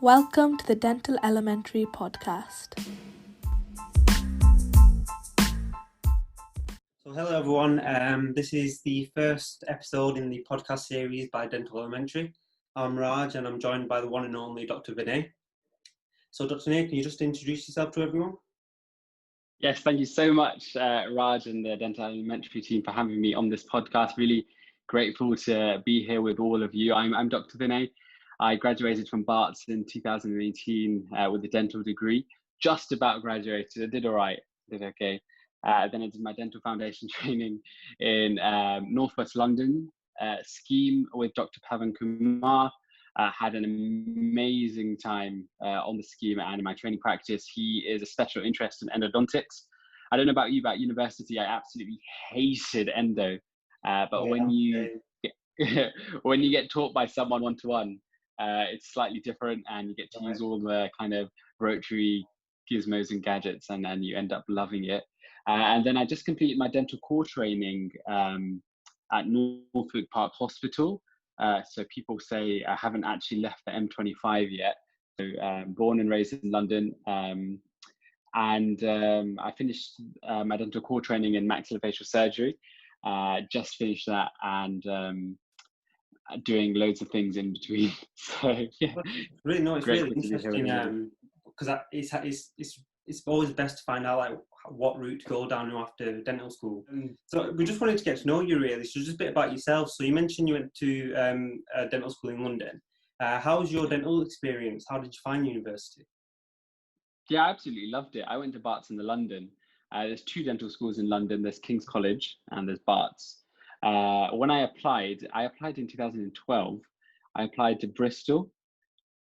Welcome to the Dental Elementary podcast. So hello everyone, this is the first episode in the podcast series by Dental Elementary. I'm Raj and I'm joined by the one and only Dr. Vinay. So Dr. Vinay, can you just introduce yourself to everyone? Yes, thank you so much, Raj and the Dental Elementary team for having me on this podcast. Really grateful to be here with all of you. I'm Dr. Vinay. I graduated from Barts in 2018 with a dental degree. Just about graduated. I did all right, did okay. Then I did my dental foundation training in Northwest London, scheme with Dr. Pavan Kumar. Had an amazing time on the scheme and in my training practice. He is a special interest in endodontics. I don't know about you, about university, I absolutely hated endo. But when you get taught by someone one-to-one, it's slightly different and you get to use all the kind of rotary gizmos and gadgets and then you end up loving it. And then I just completed my dental core training at Norfolk Park Hospital. So people say I haven't actually left the M25 yet. So born and raised in London. I finished my dental core training in maxillofacial surgery. Just finished that and doing loads of things in between. So yeah, really, no, it's really interesting because it's always best to find out like what route to go down after dental school. So we just wanted to get to know you really. So just a bit about yourself. So you mentioned you went to dental school in London. How was your dental experience? How did you find university? Yeah, I absolutely loved it. I went to Barts in London. There's two dental schools in London. There's King's College and there's Barts. When I applied in 2012. I applied to Bristol,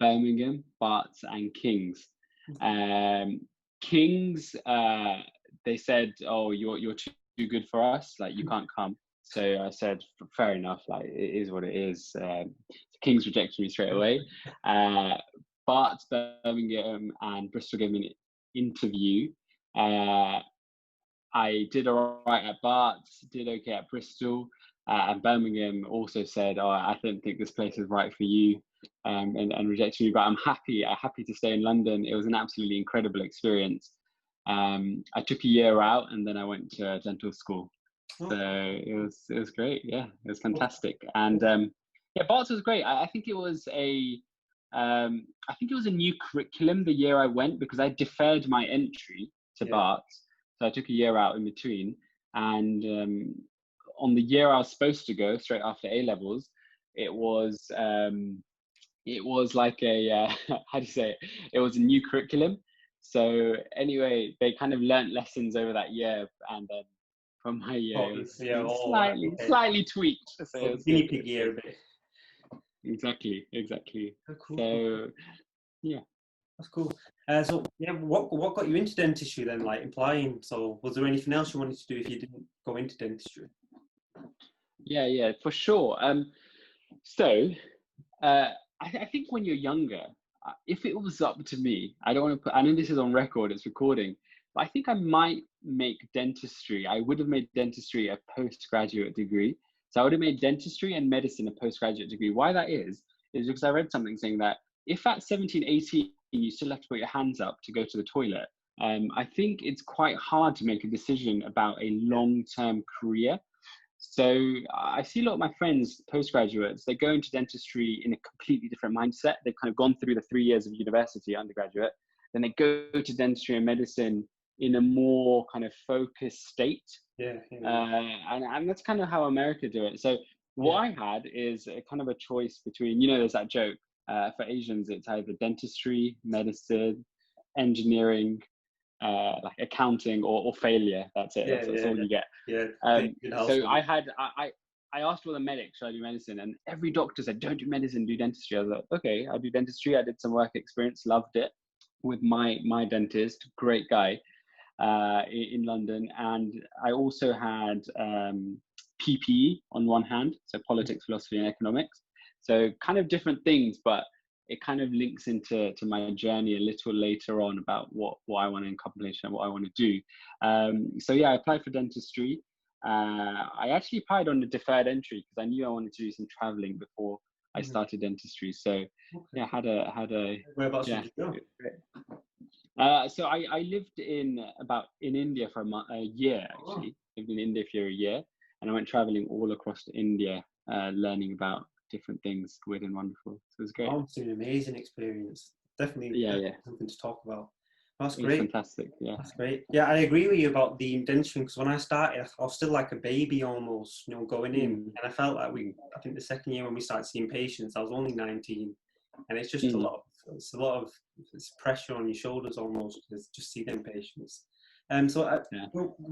Birmingham, Barts and King's. King's, they said, "Oh, you're too good for us. Like you can't come." So I said, "Fair enough. Like it is what it is." King's rejected me straight away. Barts, Birmingham, and Bristol gave me an interview. I did all right at Barts, did okay at Bristol, and Birmingham also said, "Oh, I don't think this place is right for you," and rejected me. But I'm happy to stay in London. It was an absolutely incredible experience. I took a year out and then I went to dental school. So it was great. Yeah, it was fantastic. And yeah, Barts was great. I think it was a new curriculum the year I went because I deferred my entry to Barts. So I took a year out in between, and on the year I was supposed to go straight after A levels, it was like a how do you say it? It was a new curriculum. So anyway, they kind of learnt lessons over that year, and then from my year, it was slightly tweaked. So guinea pig year a bit. Exactly. Oh, cool. So yeah. That's cool. So yeah, what got you into dentistry then, like applying? So was there anything else you wanted to do if you didn't go into dentistry? Yeah, for sure. So I think when you're younger, if it was up to me, I don't want to put, I know this is on record, it's recording, but I think I might make dentistry. I would have made dentistry a postgraduate degree. So I would have made dentistry and medicine a postgraduate degree. Why that is because I read something saying that if at 17, 18, you still have to put your hands up to go to the toilet, I think it's quite hard to make a decision about a long-term career. So I see a lot of my friends, postgraduates, they go into dentistry in a completely different mindset. They've kind of gone through the 3 years of university, undergraduate, then they go to dentistry and medicine in a more kind of focused state. And that's kind of how America do it. So what I had is a kind of a choice between, there's that joke, for Asians, it's either dentistry, medicine, engineering, like accounting or failure. That's it. That's all you get. So I asked all the medics, should I do medicine? And every doctor said, don't do medicine, do dentistry. I was like, okay, I'll do dentistry. I did some work experience, loved it with my dentist, great guy in London. And I also had PPE on one hand, so politics, philosophy and economics. So kind of different things, but it kind of links into my journey a little later on about what I want to accomplish and what I want to do. So yeah, I applied for dentistry. I actually applied on the deferred entry because I knew I wanted to do some traveling before I started dentistry. So yeah, had a Whereabouts yeah. did you go? So I lived in India for a year actually. Lived in India for a year, and I went traveling all across India, learning about different things, weird and wonderful. So it was great. Oh, it's an amazing experience. Definitely, Yeah. something to talk about. That's It was great. fantastic. Yeah. That's great. Yeah, I agree with you about the dentistry, because when I started, I was still like a baby almost, going in, and I felt like I think the second year when we started seeing patients, I was only 19, and it's just a lot of pressure on your shoulders almost to just see them patients. So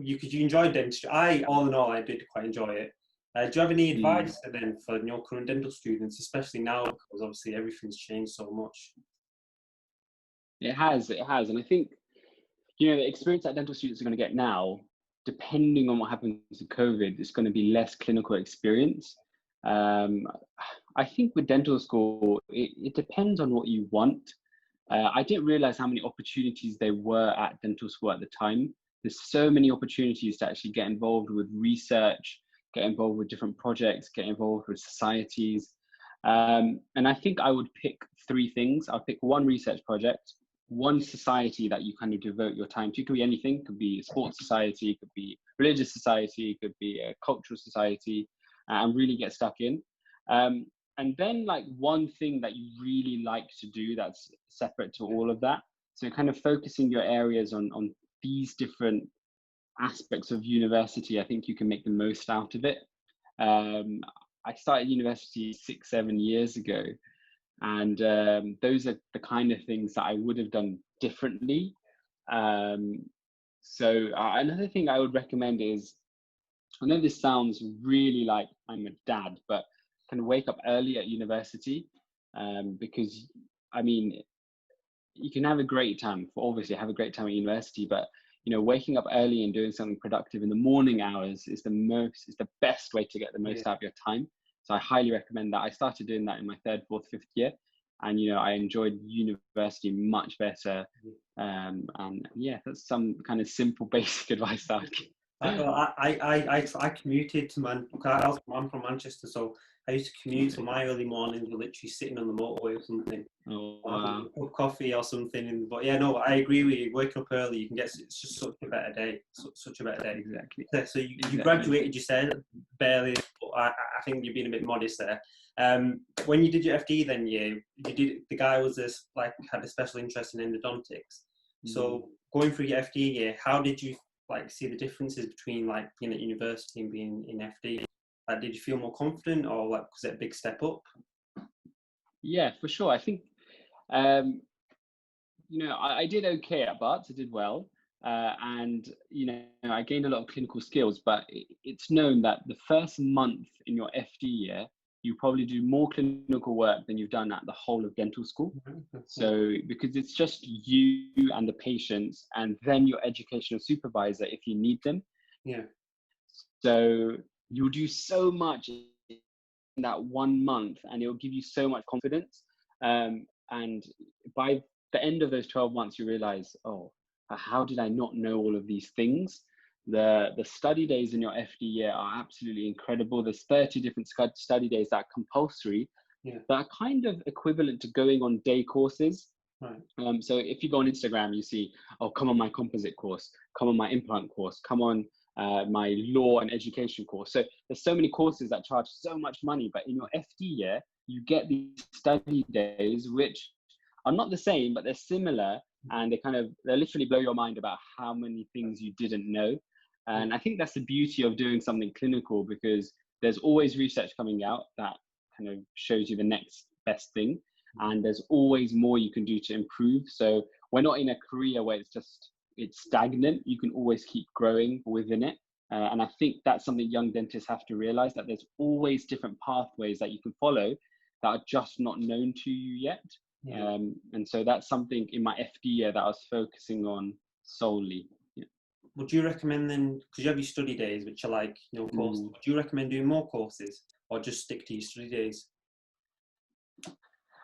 you enjoyed dentistry. All in all, I did quite enjoy it. Do you have any advice then for your current dental students, especially now, because obviously everything's changed so much? It has, and I think the experience that dental students are going to get now, depending on what happens with COVID, is going to be less clinical experience. I think with dental school, it depends on what you want. I didn't realize how many opportunities there were at dental school at the time. There's so many opportunities to actually get involved with research, get involved with different projects, get involved with societies. And I think I would pick 3 things. I'll pick one research project, one society that you kind of devote your time to. It could be anything. It could be a sports society, it could be religious society, it could be a cultural society, and really get stuck in. And then like one thing that you really like to do that's separate to all of that. So kind of focusing your areas on these different aspects of university, I think you can make the most out of it. I started university 6-7 years ago, and those are the kind of things that I would have done differently. So another thing I would recommend is, I know this sounds really like I'm a dad, but kind of wake up early at university, because I mean, you can have a great time, have a great time at university, but waking up early and doing something productive in the morning hours is the best way to get the most out of your time. So I highly recommend that. I started doing that in my 3rd, 4th, 5th year, and I enjoyed university much better. And yeah, that's some kind of simple basic advice that I'd give. I commuted to I'm from Manchester, so I used to commute, so my early mornings were literally sitting on the motorway or something. Oh, wow. A cup of coffee or something. But yeah, no, I agree with you. Waking up early, you can it's just such a better day. Such a better day. Exactly. So you graduated, you said, barely, but I think you're being a bit modest there. When you did your FD, then the guy was had a special interest in endodontics. So going through your FD year, how did you see the differences between being at university and being in FD? Did you feel more confident, or was it a big step up? Yeah, for sure. I think I did okay at Barts. I did well, and I gained a lot of clinical skills. But it's known that the first month in your FD year, you probably do more clinical work than you've done at the whole of dental school. So because it's just you and the patients, and then your educational supervisor if you need them. Yeah. So you'll do so much in that 1 month, and it'll give you so much confidence. And by the end of those 12 months, you realize, oh, how did I not know all of these things? The study days in your FD year are absolutely incredible. There's 30 different study days that are compulsory, that are kind of equivalent to going on day courses. Right. So if you go on Instagram, you see, oh, come on my composite course, come on my implant course, come on my law and education course. So there's so many courses that charge so much money, but in your FD year, you get these study days, which are not the same, but they're similar, and they literally blow your mind about how many things you didn't know. And I think that's the beauty of doing something clinical, because there's always research coming out that kind of shows you the next best thing, and there's always more you can do to improve. So we're not in a career where it's stagnant. You can always keep growing within it. And I think that's something young dentists have to realize, that there's always different pathways that you can follow that are just not known to you yet. And so that's something in my FD year that I was focusing on solely. Would you recommend then, because you have your study days, which are courses, would you recommend doing more courses, or just stick to your study days?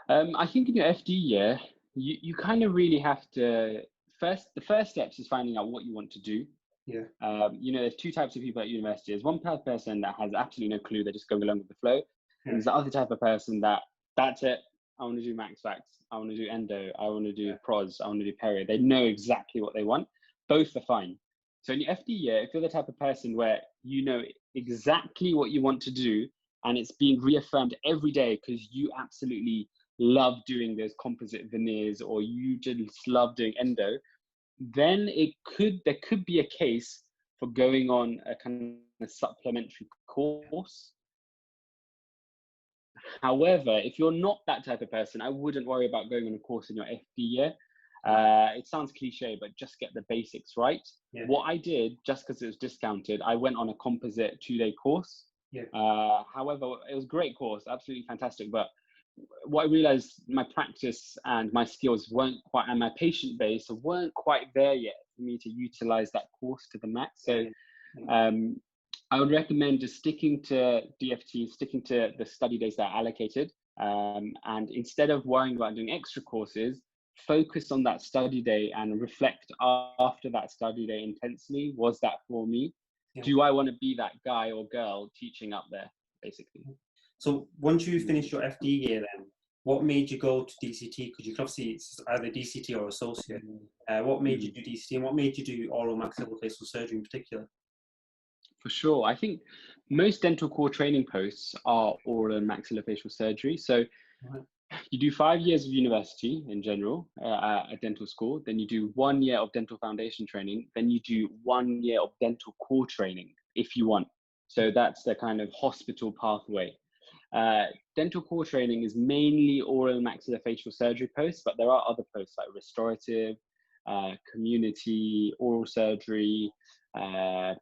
I think in your FD year, you kind of really have to, the first steps is finding out what you want to do. There's 2 types of people at university. There's one person that has absolutely no clue, they're just going along with the flow. And there's the other type of person that's it. I want to do max fax. I want to do endo. I want to do pros. I want to do perio. They know exactly what they want. Both are fine. So in your FD year, if you're the type of person where you know exactly what you want to do and it's being reaffirmed every day because you absolutely love doing those composite veneers or you just love doing endo, then there could be a case for going on a kind of supplementary course. However, if you're not that type of person, I wouldn't worry about going on a course in your FD year. It sounds cliche, but just get the basics right. Yeah. What I did, just because it was discounted, I went on a composite 2-day course. Yeah. However, it was a great course, absolutely fantastic. But what I realized, my practice and my skills weren't quite, and my patient base weren't quite there yet for me to utilize that course to the max. So I would recommend just sticking to DFT, sticking to the study days that are allocated. And instead of worrying about doing extra courses, focus on that study day and reflect after that study day intensely. Was that for me? Yeah. Do I want to be that guy or girl teaching up there, basically? So once you finish your FD year then, what made you go to DCT? Because you can obviously, it's either DCT or associate. What made you do DCT and what made you do oral maxillofacial surgery in particular? For sure. I think most dental core training posts are oral and maxillofacial surgery. So you do 5 years of university in general at dental school, then you do 1 year of dental foundation training, then you do 1 year of dental core training if you want. So that's the kind of hospital pathway. Dental core training is mainly oral maxillofacial surgery posts, but there are other posts like restorative, community, oral surgery,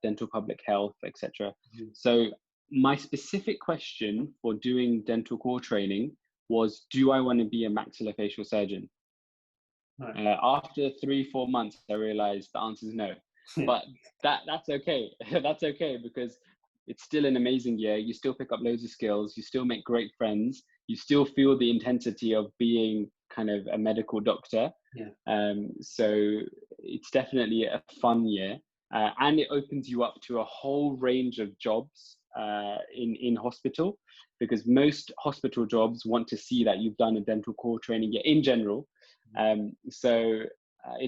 dental public health, etc. So my specific question for doing dental core training was, do I want to be a maxillofacial surgeon? Right. After 3-4 months, I realized the answer is no. But that's okay. That's okay, because it's still an amazing year. You still pick up loads of skills. You still make great friends. You still feel the intensity of being kind of a medical doctor. So it's definitely a fun year. And it opens you up to a whole range of jobs in hospital, because most hospital jobs want to see that you've done a dental core training year in general. In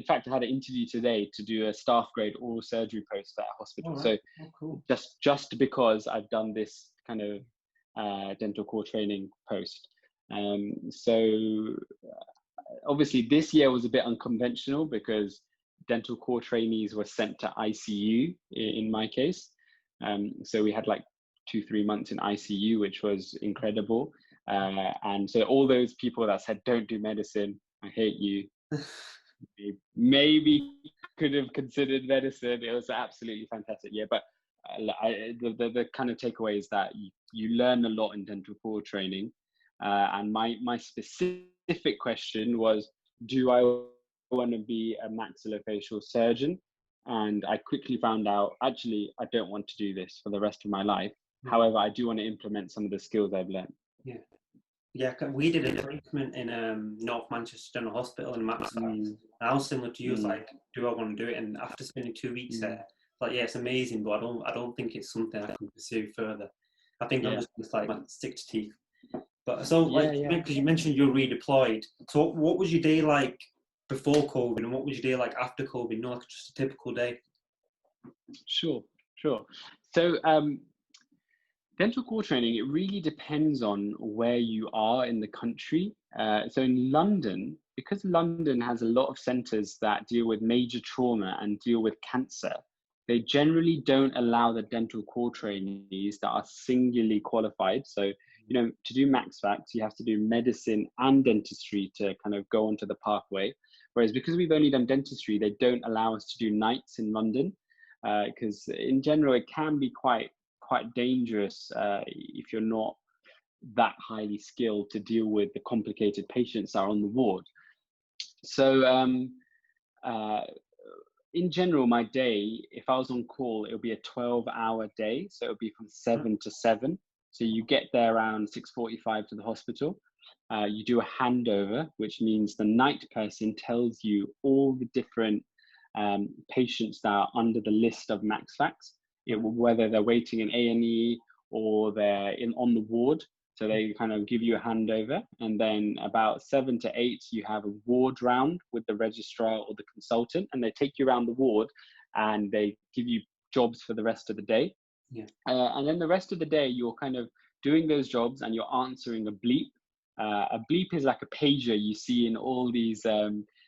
fact, I had an interview today to do a staff grade oral surgery post at a hospital. Right. So cool. just because I've done this kind of dental core training post. Obviously this year was a bit unconventional because dental core trainees were sent to ICU in my case. So we had like 2-3 months in ICU, which was incredible. And so all those people that said, don't do medicine, I hate you, maybe could have considered medicine. It was an absolutely fantastic year. But the kind of takeaway is that you learn a lot in dental core training. And my specific question was, do I want to be a maxillofacial surgeon? And I quickly found out, actually, I don't want to do this for the rest of my life. However, I do want to implement some of the skills I've learned. Yeah, we did a placement in North Manchester General Hospital in Max. I was similar to you. It's like, do I want to do it? And after spending 2 weeks there, like, yeah, it's amazing, but I don't think it's something I can pursue further. I think I'm just like stick to teeth. But so, because you mentioned you're redeployed. So, what was your day like before COVID, and what was your day like after COVID? You know, like just a typical day. Sure. So, dental core training, it really depends on where you are in the country. So in London, because London has a lot of centres that deal with major trauma and deal with cancer, they generally don't allow the dental core trainees that are singularly qualified. So, you know, to do max fax, you have to do medicine and dentistry to kind of go onto the pathway. Whereas because we've only done dentistry, they don't allow us to do nights in London, because in general, it can be quite dangerous if you're not that highly skilled to deal with the complicated patients that are on the ward. So in general, my day, if I was on call, it would be a 12-hour day. So it would be from 7 to 7. So you get there around 6:45 to the hospital. You do a handover, which means the night person tells you all the different patients that are under the list of max fax, whether they're waiting in A&E or they're on the ward. So they kind of give you a handover, and then about 7 to 8, you have a ward round with the registrar or the consultant, and they take you around the ward and they give you jobs for the rest of the day. Yeah. And then the rest of the day, you're kind of doing those jobs and you're answering a bleep. A bleep is like a pager you see in all these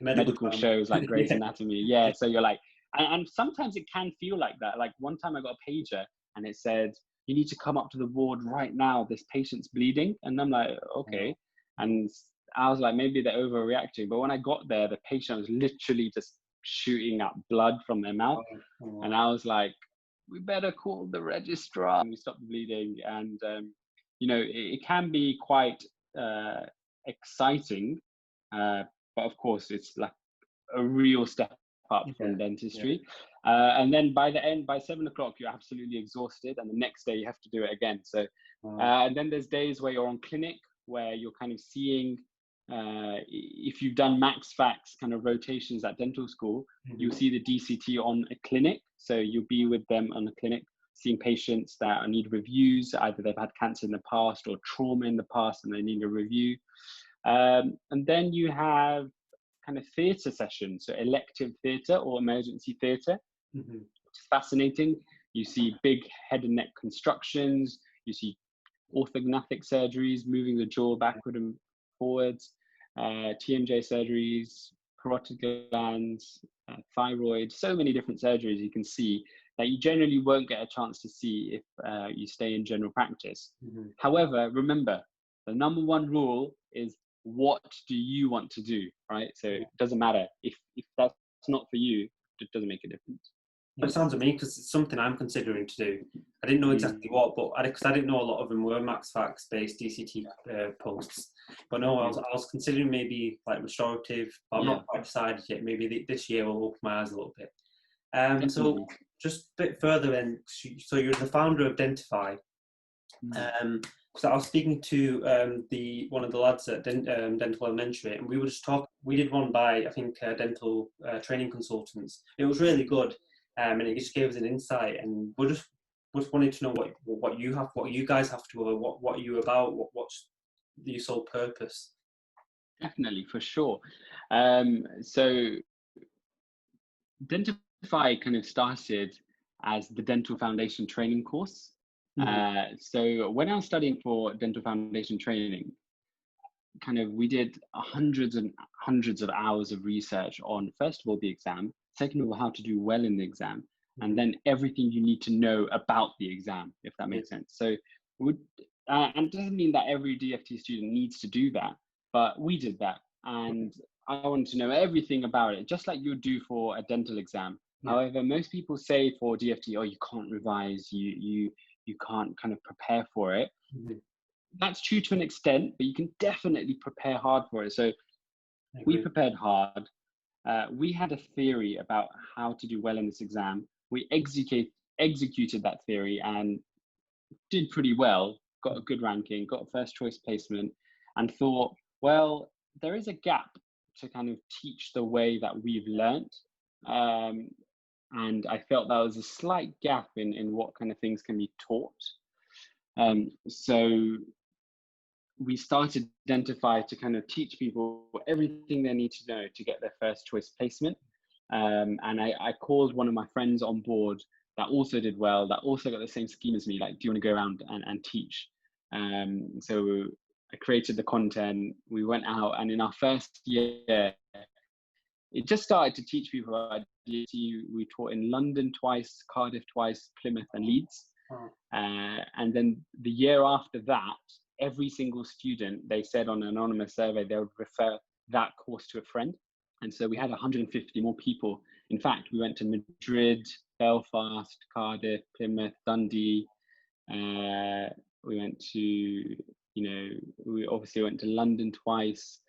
medical shows like Grey's Anatomy. Yeah, so you're like, and sometimes it can feel like that. Like one time I got a pager and it said, you need to come up to the ward right now, this patient's bleeding. And I'm like, okay. And I was like, maybe they're overreacting. But when I got there, the patient was literally just shooting up blood from their mouth. And I was like, we better call the registrar. And we stopped the bleeding. And, you know, it can be quite exciting. But of course, it's like a real step up from dentistry. And then by the end, by 7 o'clock, you're absolutely exhausted. And the next day you have to do it again. So, and then there's days where you're on clinic, where you're kind of seeing, if you've done max fax kind of rotations at dental school, you'll see the DCT on a clinic. So you'll be with them on a clinic, seeing patients that need reviews. Either they've had cancer in the past or trauma in the past and they need a review. And then you have kind of theatre sessions, so elective theatre or emergency theatre, which is fascinating. You see big head and neck constructions, you see orthognathic surgeries, moving the jaw backward and forwards, TMJ surgeries, carotid glands, thyroid, so many different surgeries you can see that you generally won't get a chance to see if you stay in general practice. However, remember, the number one rule is, what do you want to do, right? So it doesn't matter if that's not for you, it doesn't make a difference. It sounds to me, because it's something I'm considering to do. I didn't know exactly what, but because I didn't know a lot of them were max fax based DCT posts. But no, I was considering maybe like restorative. But I'm not quite decided yet. Maybe this year will open my eyes a little bit. So just a bit further then. So you're the founder of Dentify. So I was speaking to one of the lads at Dental Elementary, and we were just talking. We did one by, I think, dental training consultants. It was really good, and it just gave us an insight. And we're just wanted to know what you guys have to, or what are you about? What's your sole purpose? Definitely, for sure. So Dentify kind of started as the Dental Foundation training course. So when I was studying for Dental Foundation training, kind of we did hundreds and hundreds of hours of research on, first of all, the exam, second of all, how to do well in the exam, and then everything you need to know about the exam, if that makes sense. So and it doesn't mean that every DFT student needs to do that, but we did that, and I wanted to know everything about it, just like you would do for a dental exam. However, most people say for DFT, oh, you can't revise, you can't kind of prepare for it. That's true to an extent, but you can definitely prepare hard for it. So we prepared hard. We had a theory about how to do well in this exam. We executed that theory and did pretty well, got a good ranking, got a first choice placement, and thought, well, there is a gap to kind of teach the way that we've learnt. And I felt that was a slight gap in what kind of things can be taught. So we started Dentify to kind of teach people everything they need to know to get their first choice placement. And I called one of my friends on board that also did well, that also got the same scheme as me, like, do you want to go around and teach? So I created the content, we went out, and in our first year, it just started to teach people about DFT. We taught in London twice, Cardiff twice, Plymouth and Leeds. And then the year after that, every single student, they said on an anonymous survey, they would refer that course to a friend. And so we had 150 more people. In fact, we went to Madrid, Belfast, Cardiff, Plymouth, Dundee. We went to, we obviously went to London twice.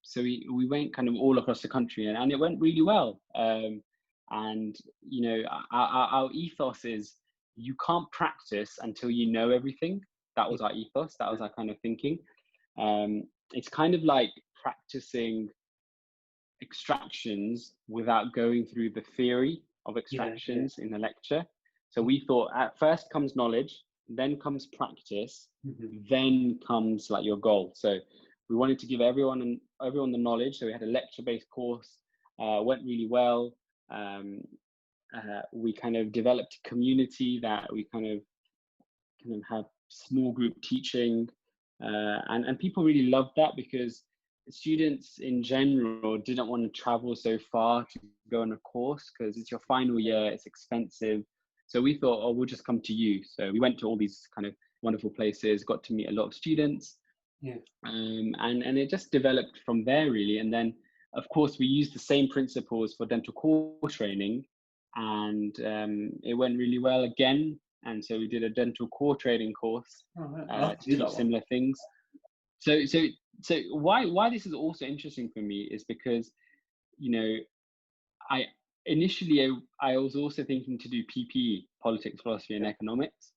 So we went kind of all across the country, and it went really well. And our ethos is, you can't practice until you know everything. That was our ethos. That was our kind of thinking. It's kind of like practicing extractions without going through the theory of extractions in a lecture. So we thought, at first comes knowledge, then comes practice, then comes like your goal. So we wanted to give everyone the knowledge. So we had a lecture-based course, went really well. We kind of developed a community that we kind of had small group teaching, and people really loved that, because students in general didn't want to travel so far to go on a course, because it's your final year, it's expensive. So we thought, oh, we'll just come to you. So we went to all these kind of wonderful places, got to meet a lot of students, and it just developed from there, really. And then, of course, we used the same principles for dental core training, and it went really well again. And so we did a dental core training course to teach similar things. So why this is also interesting for me is because, you know, I was also thinking to do PPE, politics, philosophy, and economics.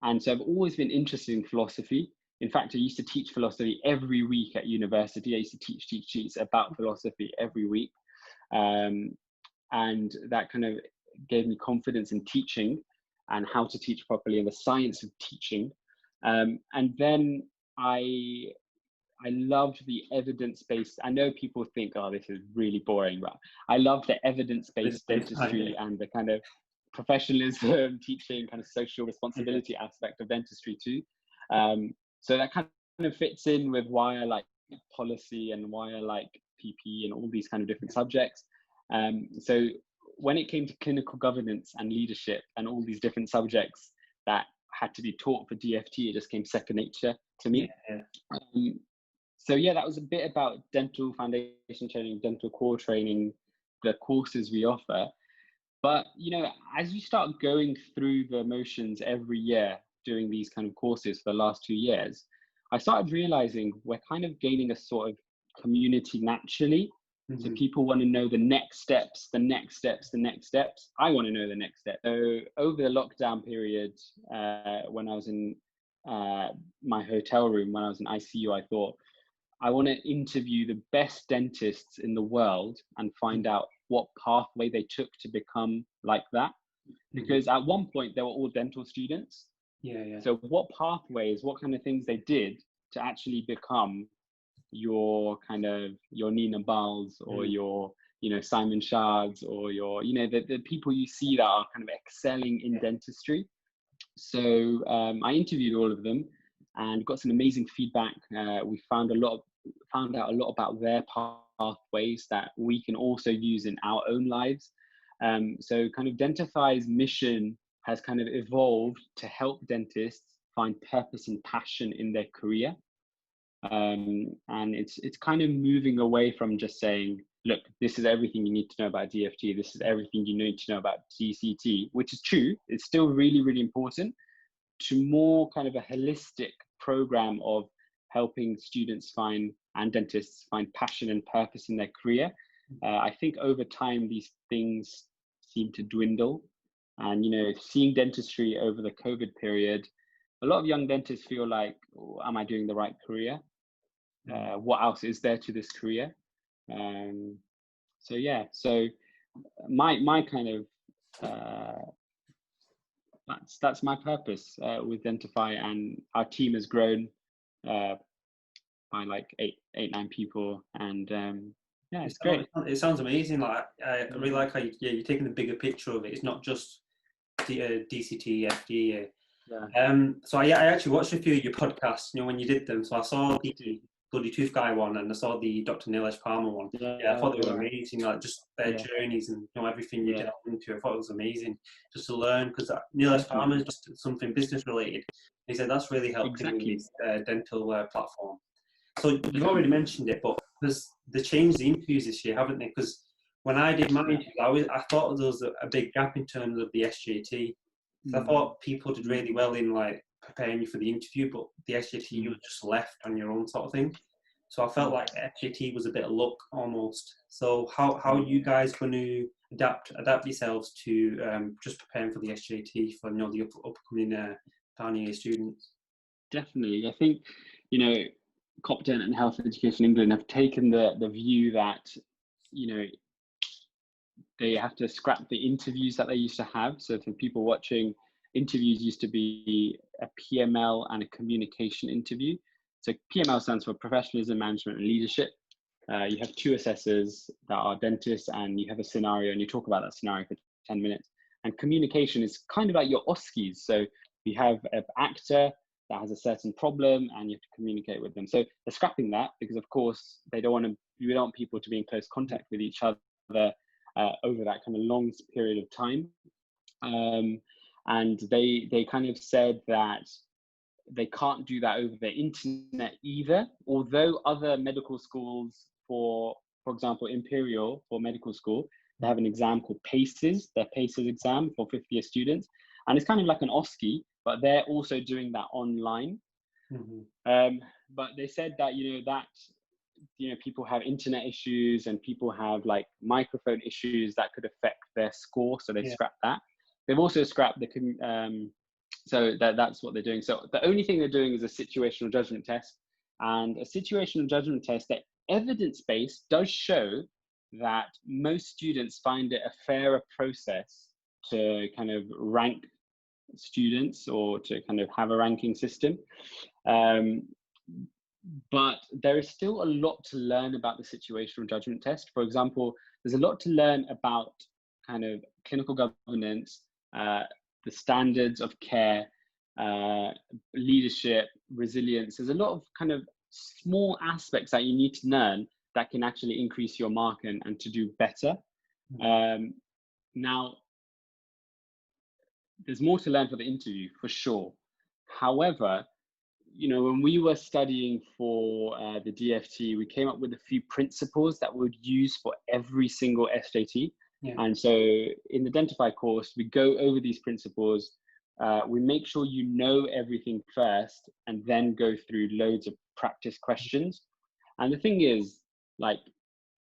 And so I've always been interested in philosophy. In fact, I used to teach philosophy every week at university. I used to teach about philosophy every week. And that kind of gave me confidence in teaching and how to teach properly, and the science of teaching. And then I loved the evidence-based. I know people think, oh, this is really boring, but I love the evidence-based dentistry and the kind of professionalism, teaching, kind of social responsibility aspect of dentistry too. So that kind of fits in with why I like policy and why I like PP and all these kind of different subjects. So when it came to clinical governance and leadership and all these different subjects that had to be taught for DFT, it just came second nature to me. So yeah, that was a bit about dental foundation training, dental core training, the courses we offer. But, you know, as you start going through the motions every year doing these kind of courses for the last 2 years, I started realizing we're kind of gaining a sort of community naturally. So people want to know the next steps, the next steps, the next steps. I want to know the next step. So over the lockdown period, when I was in my hotel room, when I was in ICU, I thought, I want to interview the best dentists in the world and find out what pathway they took to become like that. Because at one point, they were all dental students. So what pathways, what kind of things they did to actually become your Nina Balls or your, you know, Simon Shards or your, you know, the people you see that are kind of excelling in dentistry. So I interviewed all of them and got some amazing feedback. We found out a lot about their pathways that we can also use in our own lives. So kind of Dentify's mission has kind of evolved to help dentists find purpose and passion in their career. And it's kind of moving away from just saying, look, this is everything you need to know about DFT. This is everything you need to know about DCT, which is true. It's still really, really important, to more kind of a holistic program of helping students and dentists find passion and purpose in their career. I think over time, these things seem to dwindle. And, you know, seeing dentistry over the COVID period, a lot of young dentists feel like, oh, am I doing the right career? What else is there to this career? So yeah, so my kind of, that's my purpose with Dentify, and our team has grown by like 9 people, and yeah, it's great. It sounds amazing. Like I really like how you're taking the bigger picture of it. It's not just DCT, FD. So I actually watched a few of your podcasts, you know, when you did them. So I saw the Bloody Tooth Guy one, and I saw the Dr. Nilesh Palmer one. I thought they were amazing, like just their journeys and, you know, everything you get into. I thought it was amazing just to learn, because Nilesh Palmer is just something business related. He said that's really helped him with his dental platform. So you've already mentioned it, but they changed the interviews this year, haven't they? Because when I did my interview, I thought there was a big gap in terms of the SJT. So I thought people did really well in like preparing you for the interview, but the SJT was just left on your own sort of thing. So I felt like SJT was a bit of luck almost. So how are you guys going to adapt yourselves to just preparing for the SJT for, you know, the upcoming final year students? Definitely, I think, you know, Copdent and Health Education England have taken the view that, you know, they have to scrap the interviews that they used to have. So for people watching, interviews used to be a PML and a communication interview. So PML stands for professionalism, management, and leadership. You have two assessors that are dentists, and you have a scenario, and you talk about that scenario for 10 minutes. And communication is kind of like your OSCEs. So you have an actor that has a certain problem, and you have to communicate with them. So they're scrapping that because, of course, you don't want people to be in close contact with each other over that kind of long period of time. And they kind of said that they can't do that over the internet either. Although other medical schools, for example, Imperial for medical school, they have an exam called PACES, their PACES exam for 50-year students. And it's kind of like an OSCE, but they're also doing that online. But they said that, people have internet issues and people have like microphone issues that could affect their score. So they scrapped that. They've also scrapped so that's what they're doing. So the only thing they're doing is a situational judgment test, and a situational judgment test that evidence-based does show that most students find it a fairer process to kind of rank students or to kind of have a ranking system. But there is still a lot to learn about the situational judgment test. For example, there's a lot to learn about kind of clinical governance, the standards of care, leadership, resilience. There's a lot of kind of small aspects that you need to learn that can actually increase your mark and to do better. Now, there's more to learn for the interview, for sure. However, when we were studying for the DFT, we came up with a few principles that we would use for every single SJT. And so in the Dentify course, we go over these principles. We make sure you know everything first, and then go through loads of practice questions. And the thing is, like,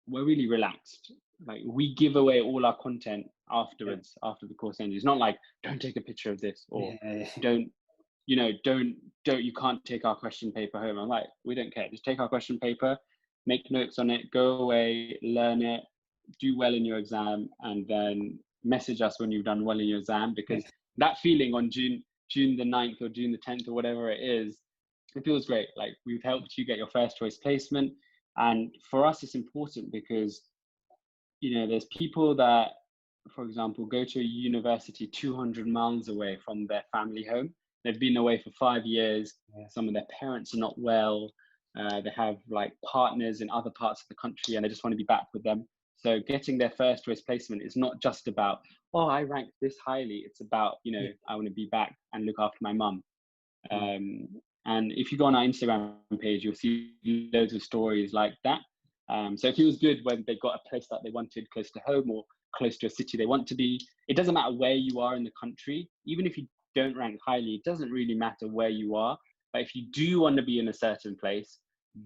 we're really relaxed. Like, we give away all our content afterwards, after the course ends. It's not like, don't take a picture of this, or don't, you can't take our question paper home. I'm like, we don't care. Just take our question paper, make notes on it, go away, learn it, do well in your exam, and then message us when you've done well in your exam, because that feeling on June the 9th or June the 10th or whatever it is, it feels great. Like, we've helped you get your first choice placement. And for us, it's important because, there's people that, for example, go to a university 200 miles away from their family home. They've been away for 5 years. Some of their parents are not well. They have like partners in other parts of the country, and they just want to be back with them. So getting their first choice placement is not just about, oh, I ranked this highly. It's about, I want to be back and look after my mum. And if you go on our Instagram page, you'll see loads of stories like that. So it feels good when they got a place that they wanted close to home or close to a city they want to be. It doesn't matter where you are in the country. Even if you don't rank highly, it doesn't really matter where you are. But if you do want to be in a certain place,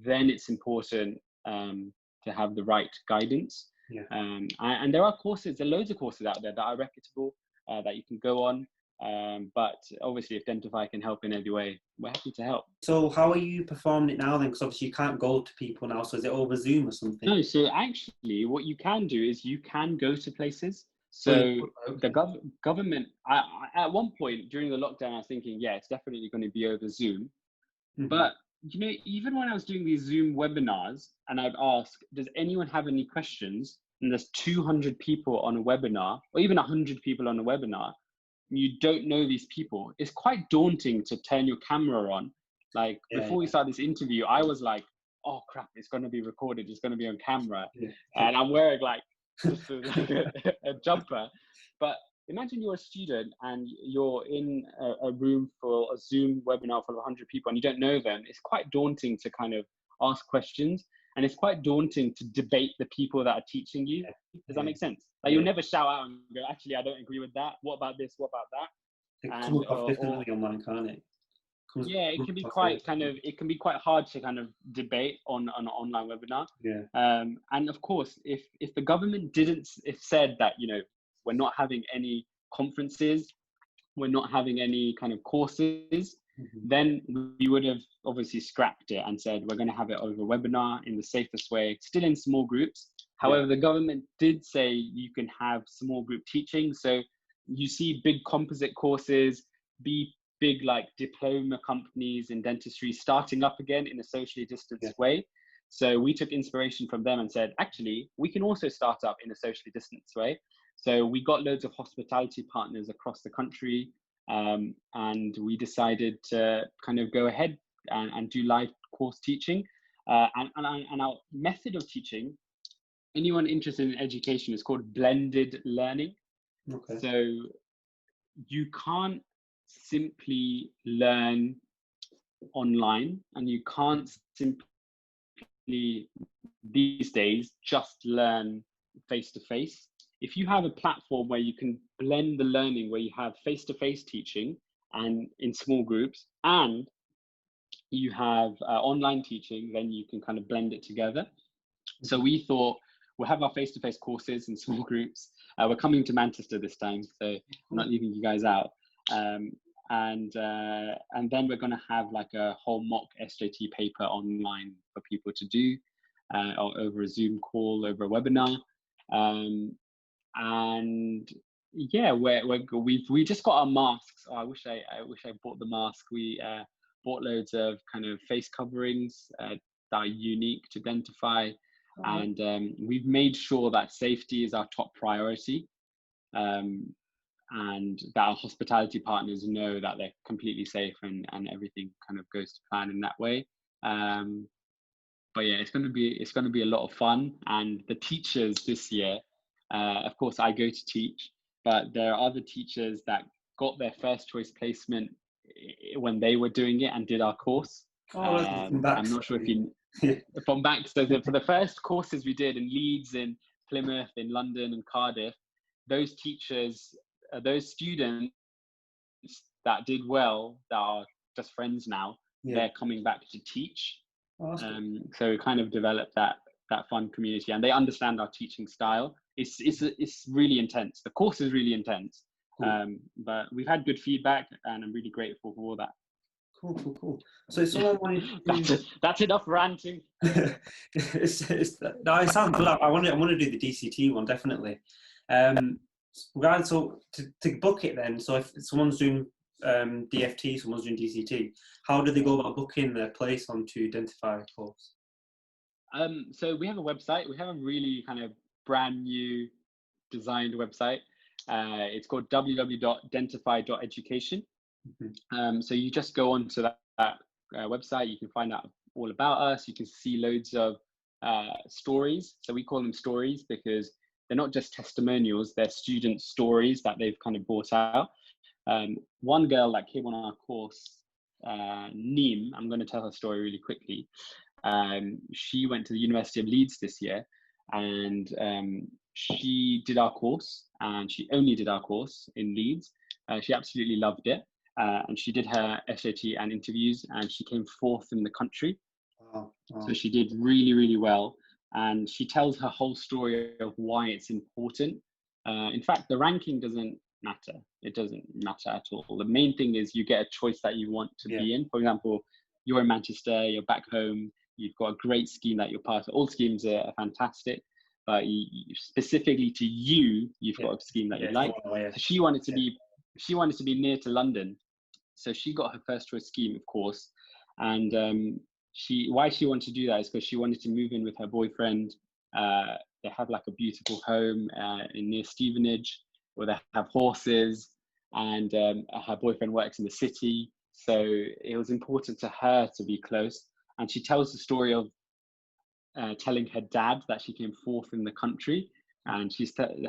then it's important to have the right guidance. And there are loads of courses out there that are reputable, that you can go on. But obviously, if Dentify can help in any way, we're happy to help. So how are you performing it now then? Because obviously you can't go to people now. So is it over Zoom or something? No, so actually what you can do is you can go to places. So the government, at one point during the lockdown, I was thinking, it's definitely going to be over Zoom. But, even when I was doing these Zoom webinars and I'd ask, does anyone have any questions? And there's 200 people on a webinar, or even 100 people on a webinar, you don't know these people. It's quite daunting to turn your camera on. Like, before we start this interview, I was like, oh crap, it's going to be recorded. It's going to be on camera. And I'm wearing like just a jumper. But imagine you're a student and you're in a room for a Zoom webinar full of 100 people and you don't know them. It's quite daunting to kind of ask questions. And it's quite daunting to debate the people that are teaching you. Does that make sense? Like, you'll never shout out and go, actually, I don't agree with that. What about this? What about that? It comes off differently online, can't it? It can be quite it can be quite hard to kind of debate on an online webinar. And of course, if the government said that, we're not having any conferences, we're not having any kind of courses, then we would have obviously scrapped it and said, we're going to have it over webinar in the safest way, still in small groups. However, the government did say you can have small group teaching. So you see big composite courses, big like diploma companies in dentistry starting up again in a socially distanced way. So we took inspiration from them and said, actually, we can also start up in a socially distanced way. So we got loads of hospitality partners across the country, and we decided to kind of go ahead and do live course teaching. And our method of teaching, anyone interested in education, is called blended learning. Okay. So you can't simply learn online, and you can't simply these days just learn face to face. If you have a platform where you can blend the learning, where you have face to face teaching and in small groups, and you have online teaching, then you can kind of blend it together. So we thought we'll have our face to face courses in small groups. We're coming to Manchester this time, so I'm not leaving you guys out. And then we're going to have like a whole mock SJT paper online for people to do, or over a Zoom call, over a webinar. And yeah, we just got our masks. Oh, I wish I bought the mask. We bought loads of kind of face coverings that are unique to Dentify, and we've made sure that safety is our top priority. And that our hospitality partners know that they're completely safe, and everything kind of goes to plan in that way. But yeah, it's going to be a lot of fun. And the teachers this year, of course, I go to teach, but there are other teachers that got their first choice placement when they were doing it and did our course. I'm not sure if you from back. So for the first courses we did in Leeds, in Plymouth, in London, and Cardiff, those teachers, those students that did well, that are just friends now, they're coming back to teach. So we kind of developed that fun community, and they understand our teaching style. It's really intense. The course is really intense. Cool. But we've had good feedback, and I'm really grateful for all that. Cool. So if someone wanted that's enough ranting. No, it sounds good. I want to do the DCT one, definitely. So to book it then, so if someone's doing DFT, someone's doing DCT, how do they go about booking their place onto Dentify course? So we have a website. We have a really kind of brand new designed website. It's called www.dentify.education. So you just go onto that website. You can find out all about us. You can see loads of stories. So we call them stories because they're not just testimonials, they're student stories that they've kind of brought out. One girl that came on our course, Neem, I'm going to tell her story really quickly. She went to the University of Leeds this year, and she did our course, and she only did our course in Leeds. She absolutely loved it. And she did her SAT and interviews, and she came 4th in the country. Wow. So she did really, really well. And she tells her whole story of why it's important. In fact, the ranking doesn't matter. It doesn't matter at all. The main thing is you get a choice that you want to be in. For example, you're in Manchester, you're back home, you've got a great scheme that you're part of. All schemes are fantastic, but specifically to you, you've got a scheme that you like. So she wanted to be near to London. So she got her first choice scheme, of course. And why she wanted to do that is because she wanted to move in with her boyfriend. They have like a beautiful home near Stevenage, where they have horses, and her boyfriend works in the city. So it was important to her to be close. And she tells the story of telling her dad that she came 4th in the country. And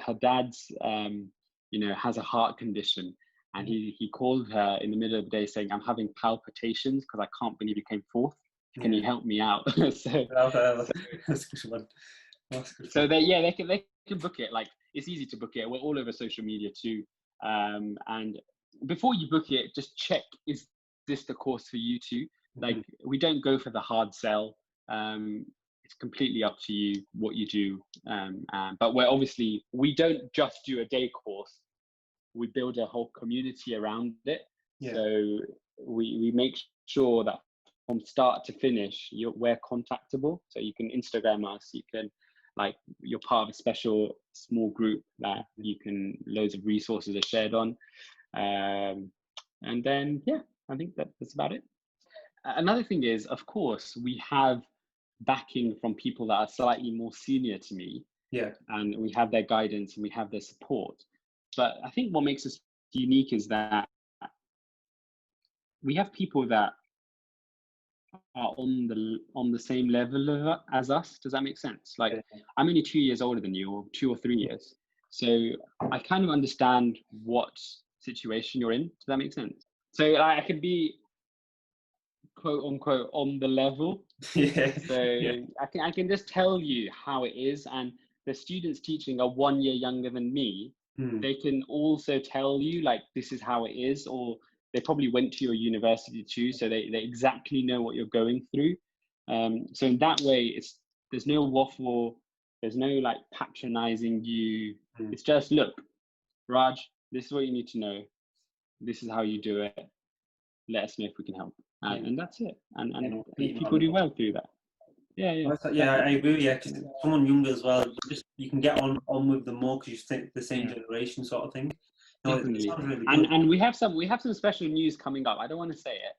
her dad's, has a heart condition. And he called her in the middle of the day saying, "I'm having palpitations because I can't believe you came 4th. Can you help me out?" That's good one. So they can book it. Like, it's easy to book it. We're all over social media too. And before you book it, just check, is this the course for you too? Like, we don't go for the hard sell. It's completely up to you what you do. But we don't just do a day course. We build a whole community around it. So we make sure that from start to finish, we're contactable. So you can Instagram us, you can like you're part of a special small group that loads of resources are shared on. And then, yeah, I think that's about it. Another thing is, of course, we have backing from people that are slightly more senior to me. Yeah. And we have their guidance and we have their support. But I think what makes us unique is that we have people that are on the same level as us. Does that make sense? Like, I'm only 2 years older than you, or 2 or 3 years. So I kind of understand what situation you're in. Does that make sense? So I could be quote unquote on the level. So I can just tell you how it is. And the students teaching are 1 year younger than me. They can also tell you like this is how it is, or they probably went to your university too, so they exactly know what you're going through. So in that way, there's no waffle, there's no like patronizing you. It's just, look, Raj, this is what you need to know. This is how you do it. Let us know if we can help. And that's it. And people do well through that. Yeah. I agree. Yeah, because someone younger as well, you can get on with them more because you think the same generation sort of thing. No, it sounds really good. And we have some special news coming up. I don't want to say it.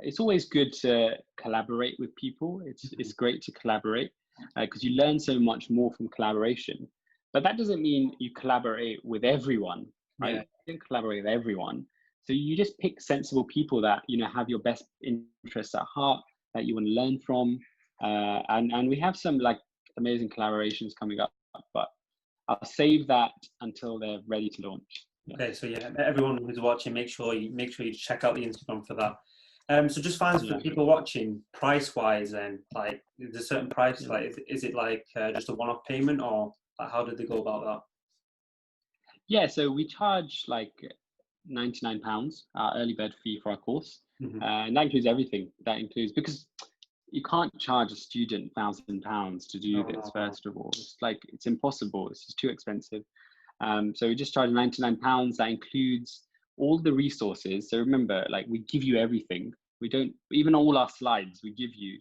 It's always good to collaborate with people. It's great to collaborate because you learn so much more from collaboration. But that doesn't mean you collaborate with everyone, right? You don't collaborate with everyone. So you just pick sensible people that have your best interests at heart, that you want to learn from. And we have some like amazing collaborations coming up, but I'll save that until they're ready to launch. Okay, so everyone who's watching, make sure you check out the Instagram for that. So just finally, for people watching, price wise, and like, is there a certain price? Like, is it like just a one-off payment, or like, how did they go about that? Yeah, so we charge like £99, our early bird fee for our course, and that includes everything. That includes, because you can't charge a student £1,000 to do this. First of all, it's impossible. It's just too expensive. So we just charge £99. That includes all the resources. So remember, like, we give you everything. We don't, even all our slides we give you,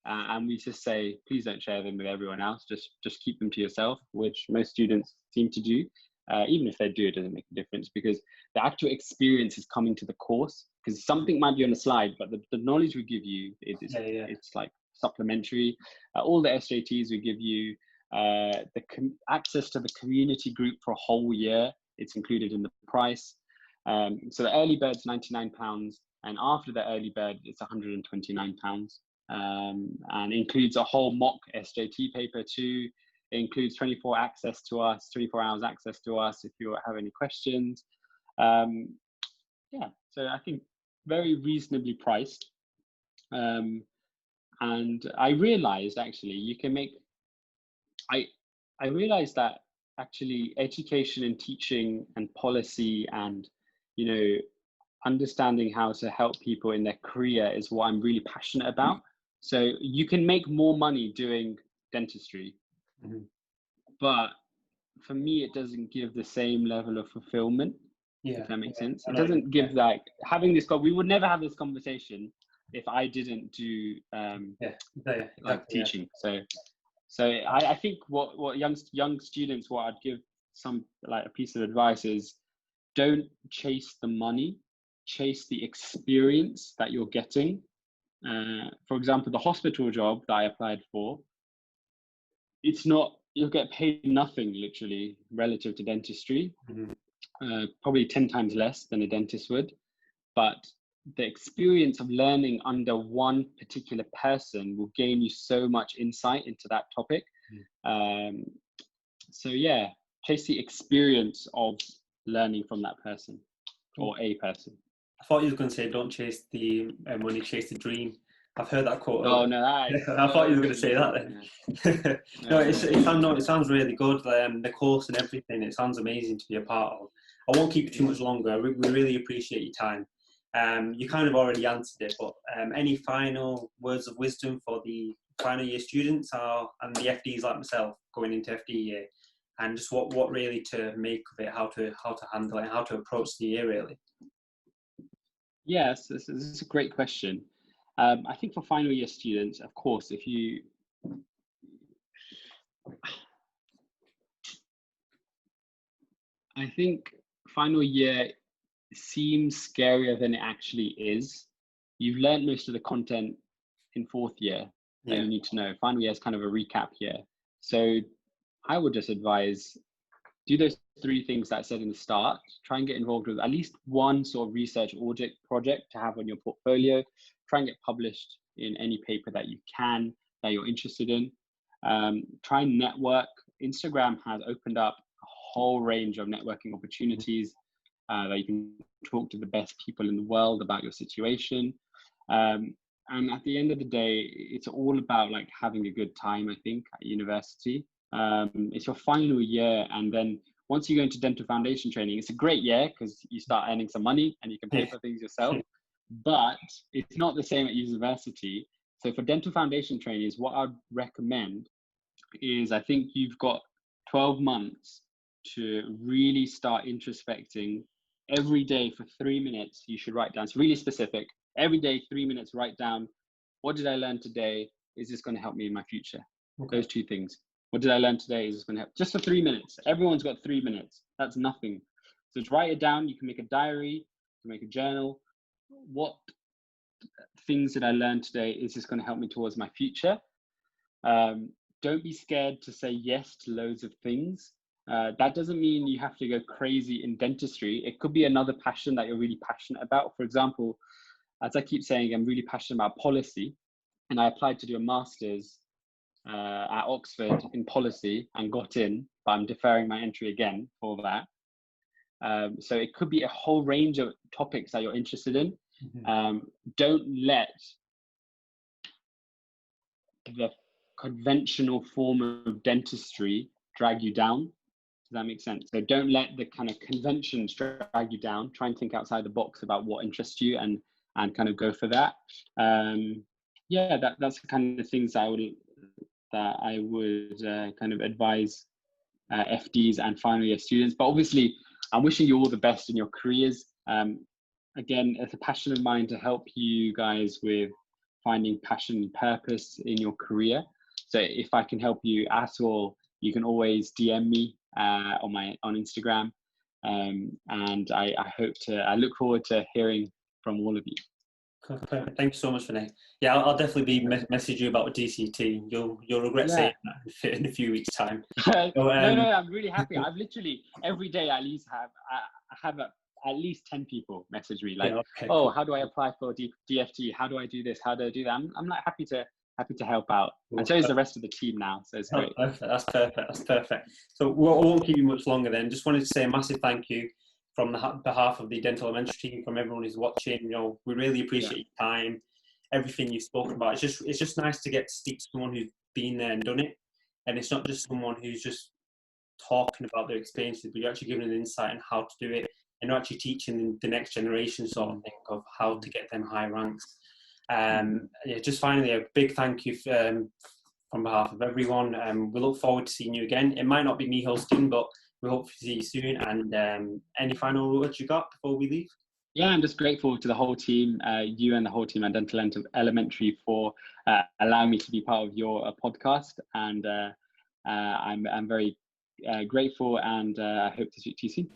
and we just say, please don't share them with everyone else. Just keep them to yourself, which most students seem to do. Even if they do, it doesn't make a difference, because the actual experience is coming to the course. Because something might be on a slide, but the knowledge we give you, it's like supplementary. All the SJTs we give you, access to the community group for a whole year, it's included in the price. So the early bird's £99, and after the early bird, it's £129, and includes a whole mock SJT paper too. It includes 24 hours access to us if you have any questions. So I think very reasonably priced. And I realized actually you can make, I realized that actually education and teaching and policy and, understanding how to help people in their career is what I'm really passionate about. So you can make more money doing dentistry, but for me, it doesn't give the same level of fulfillment. If that makes sense. It doesn't give having this. We would never have this conversation if I didn't do teaching. So I think what young students, what I'd give some like a piece of advice is, don't chase the money, chase the experience that you're getting. For example, the hospital job that I applied for, it's not, you'll get paid nothing literally relative to dentistry. Probably 10 times less than a dentist would, but the experience of learning under one particular person will gain you so much insight into that topic. So chase the experience of learning from that person or a person. I thought you were going to say, don't chase the money, chase the dream. I've heard that quote. Oh no, I thought you were going to say that then. No, it sounds really good. The course and everything, it sounds amazing to be a part of. I won't keep you too much longer. We really appreciate your time. You kind of already answered it, but any final words of wisdom for the final year students and the FDs like myself going into FD year, and just what really to make of it, how to handle it, how to approach the year really? Yes, this is a great question. I think for final year students, of course, if you I think final year seems scarier than it actually is. You've learned most of the content in fourth year that you need to know. Final year is kind of a recap year. So I would just advise, do those 3 things that I said in the start. Try and get involved with at least one sort of research audit project to have on your portfolio. Try and get published in any paper that you can, that you're interested in. Try and network. Instagram has opened up a whole range of networking opportunities that you can talk to the best people in the world about your situation. And at the end of the day, it's all about like having a good time, I think, at university. It's your final year, and then once you go into dental foundation training, it's a great year because you start earning some money and you can pay for things yourself. But it's not the same at university. So for dental foundation trainees, what I'd recommend is, I think you've got 12 months to really start introspecting. Every day for 3 minutes, you should write down. It's really specific. Every day, 3 minutes, write down, what did I learn today? Is this going to help me in my future? Okay. Those 2 things. What did I learn today? Is this going to help? Just for 3 minutes. Everyone's got 3 minutes. That's nothing. So just write it down. You can make a diary. You can make a journal. What things did I learn today? Is this going to help me towards my future? Don't be scared to say yes to loads of things. That doesn't mean you have to go crazy in dentistry. It could be another passion that you're really passionate about. For example, as I keep saying, I'm really passionate about policy, and I applied to do a master's at Oxford in policy and got in, but I'm deferring my entry again for that. So it could be a whole range of topics that you're interested in. Don't let the conventional form of dentistry drag you down. Does that make sense? So don't let the kind of conventions drag you down. Try and think outside the box about what interests you and kind of go for that. That's the kind of things I would kind of advise FDs and final year students. But obviously, I'm wishing you all the best in your careers. Again, it's a passion of mine to help you guys with finding passion and purpose in your career. So if I can help you at all, you can always DM me on Instagram. And I look forward to hearing from all of you. Perfect. Thank you so much, Vinay. Yeah, I'll definitely be message you about DCT. You'll regret saying that in a few weeks' time. So, no, I'm really happy. I've literally every day at least have at least 10 people message me like, cool. How do I apply for DFT? How do I do this? How do I do that? I'm like happy to help out. Cool. And so is the rest of the team now. So it's great. That's perfect. So we won't keep you much longer then. Just wanted to say a massive thank you from the behalf of the Dental Elementary team, from everyone who's watching. We really appreciate your time, everything you've spoken about. It's just nice to get to speak to someone who's been there and done it. And it's not just someone who's just talking about their experiences, but you're actually giving an insight on how to do it, and you're actually teaching the next generation sort of thing of how to get them high ranks. Just finally, a big thank you from behalf of everyone. We look forward to seeing you again. It might not be me hosting, but we hope to see you soon. And any final words you got before we leave? Yeah, I'm just grateful to the whole team, you and the whole team at Dental Elementary for allowing me to be part of your podcast. And I'm very grateful, and I hope to speak to you soon.